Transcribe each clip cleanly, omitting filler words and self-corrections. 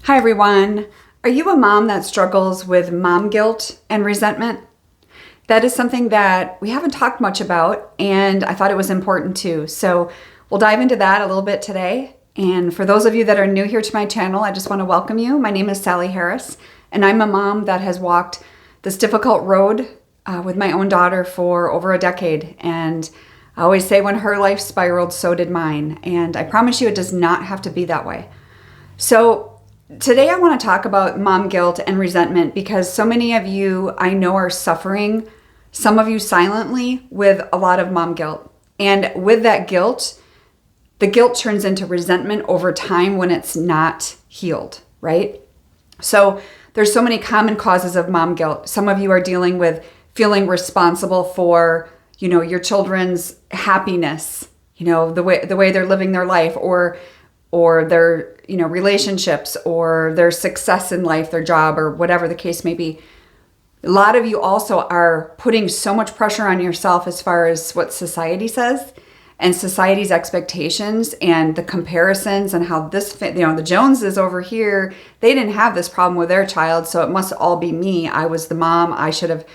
Hi everyone. Are you a mom that struggles with mom guilt and resentment? That is something that we haven't talked much about, and I thought it was important too. So we'll dive into that a little bit today. And for those of you that are new here to my channel, I just want to welcome you. My name is Sally Harris, and I'm a mom that has walked this difficult road with my own daughter for over a decade. And I always say when her life spiraled, so did mine. And I promise you it does not have to be that way. So today I want to talk about mom guilt and resentment because so many of you I know are suffering, some of you silently, with a lot of mom guilt. And with that guilt, the guilt turns into resentment over time when it's not healed, right? So there's so many common causes of mom guilt. Some of you are dealing with feeling responsible for, your children's happiness, the way they're living their life, or their, relationships, or their success in life, their job, or whatever the case may be. A lot of you also are putting so much pressure on yourself as far as what society says and society's expectations and the comparisons and how this, the Joneses over here, they didn't have this problem with their child, so it must all be me. I was the mom. I should have,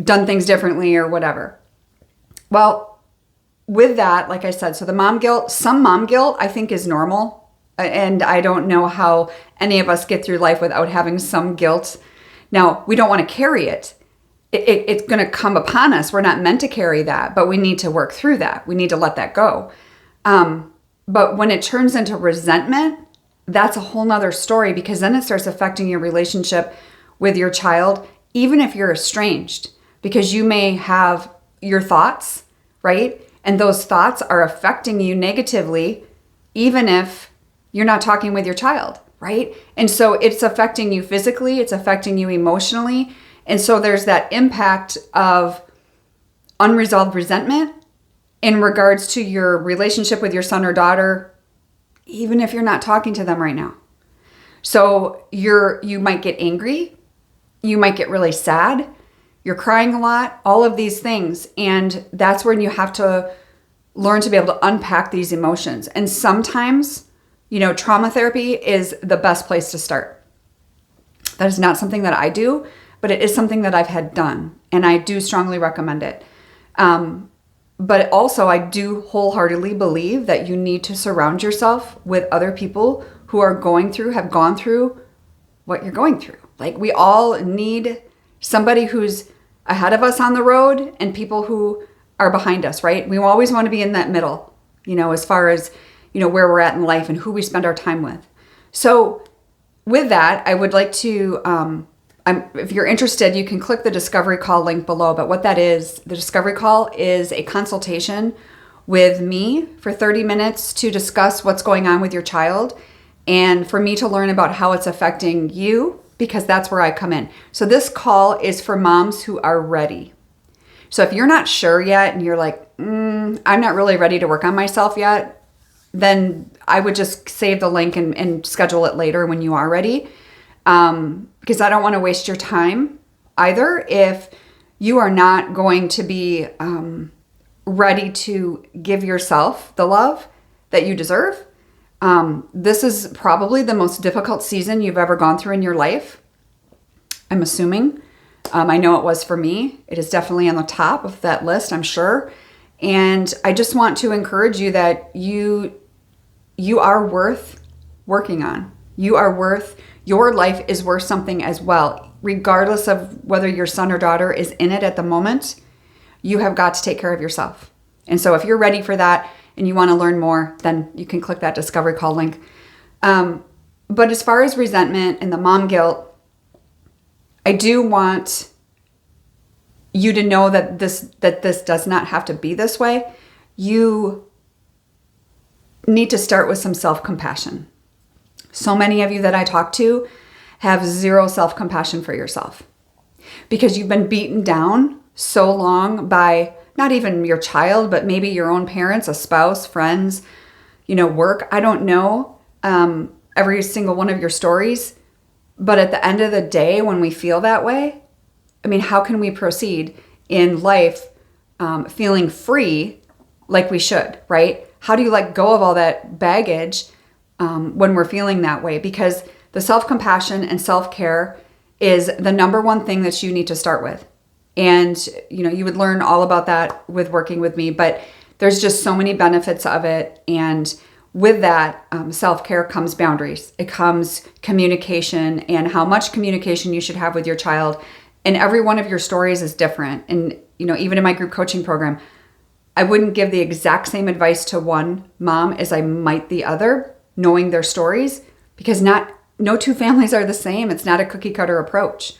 done things differently or whatever. Well, with that, like I said, so the mom guilt, some mom guilt I think is normal. And I don't know how any of us get through life without having some guilt. Now, we don't want to carry it. It's going to come upon us. We're not meant to carry that, but we need to work through that. We need to let that go. But when it turns into resentment, that's a whole nother story, because then it starts affecting your relationship with your child, even if you're estranged, because you may have your thoughts, right? And those thoughts are affecting you negatively, even if you're not talking with your child, right? And so it's affecting you physically, it's affecting you emotionally. And so there's that impact of unresolved resentment in regards to your relationship with your son or daughter, even if you're not talking to them right now. So you might get angry, you might get really sad, you're crying a lot, all of these things. And that's when you have to learn to be able to unpack these emotions. And sometimes, trauma therapy is the best place to start. That is not something that I do, but it is something that I've had done, and I do strongly recommend it. But also, I do wholeheartedly believe that you need to surround yourself with other people who have gone through what you're going through. Like, we all need somebody who's ahead of us on the road and people who are behind us, right? We always want to be in that middle, as far as, where we're at in life and who we spend our time with. So with that, I would like to, if you're interested, you can click the Discovery Call link below. But what that is, the Discovery Call is a consultation with me for 30 minutes to discuss what's going on with your child and for me to learn about how it's affecting you, because that's where I come in. So this call is for moms who are ready. So if you're not sure yet and you're like, I'm not really ready to work on myself yet, then I would just save the link and schedule it later when you are ready. Because I don't want to waste your time either if you are not going to be ready to give yourself the love that you deserve. This is probably the most difficult season you've ever gone through in your life, I'm assuming. I know it was for me. It is definitely on the top of that list, I'm sure. And I just want to encourage you that you are worth working on. Your life is worth something as well. Regardless of whether your son or daughter is in it at the moment, you have got to take care of yourself. And so if you're ready for that and you want to learn more, then you can click that Discovery Call link. But as far as resentment and the mom guilt, I do want you to know that this does not have to be this way. You need to start with some self-compassion. So many of you that I talk to have zero self-compassion for yourself because you've been beaten down so long by not even your child, but maybe your own parents, a spouse, friends, work. I don't know every single one of your stories, but at the end of the day, when we feel that way, how can we proceed in life feeling free like we should, right? How do you let go of all that baggage when we're feeling that way, because the self-compassion and self-care is the number one thing that you need to start with. And, you would learn all about that with working with me, but there's just so many benefits of it. And with that, self-care comes boundaries. It comes communication and how much communication you should have with your child. And every one of your stories is different. And, even in my group coaching program, I wouldn't give the exact same advice to one mom as I might the other, knowing their stories, because no two families are the same. It's not a cookie cutter approach,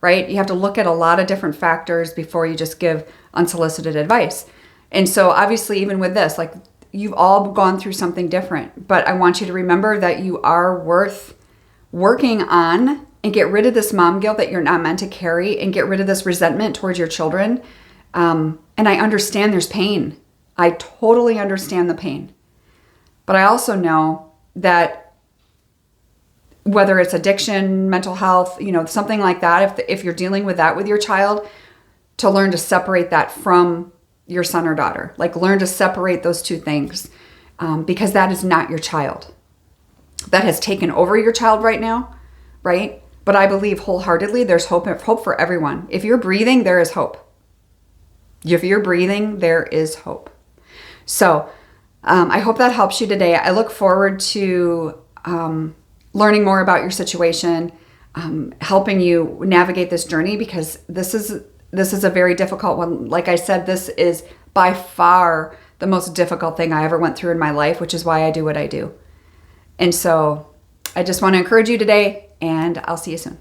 right? You have to look at a lot of different factors before you just give unsolicited advice. And so obviously, even with this, like, you've all gone through something different, but I want you to remember that you are worth working on and get rid of this mom guilt that you're not meant to carry, and get rid of this resentment towards your children. And I understand there's pain. I totally understand the pain. But I also know that whether it's addiction, mental health, something like that, if you're dealing with that with your child, to learn to separate that from your son or daughter. Like, learn to separate those two things, because that is not your child. That has taken over your child right now, right? But I believe wholeheartedly there's hope for everyone. If you're breathing, there is hope. If you're breathing, there is hope. So I hope that helps you today. I look forward to learning more about your situation, helping you navigate this journey, because this is a very difficult one. Like I said, this is by far the most difficult thing I ever went through in my life, which is why I do what I do. And so I just want to encourage you today, and I'll see you soon.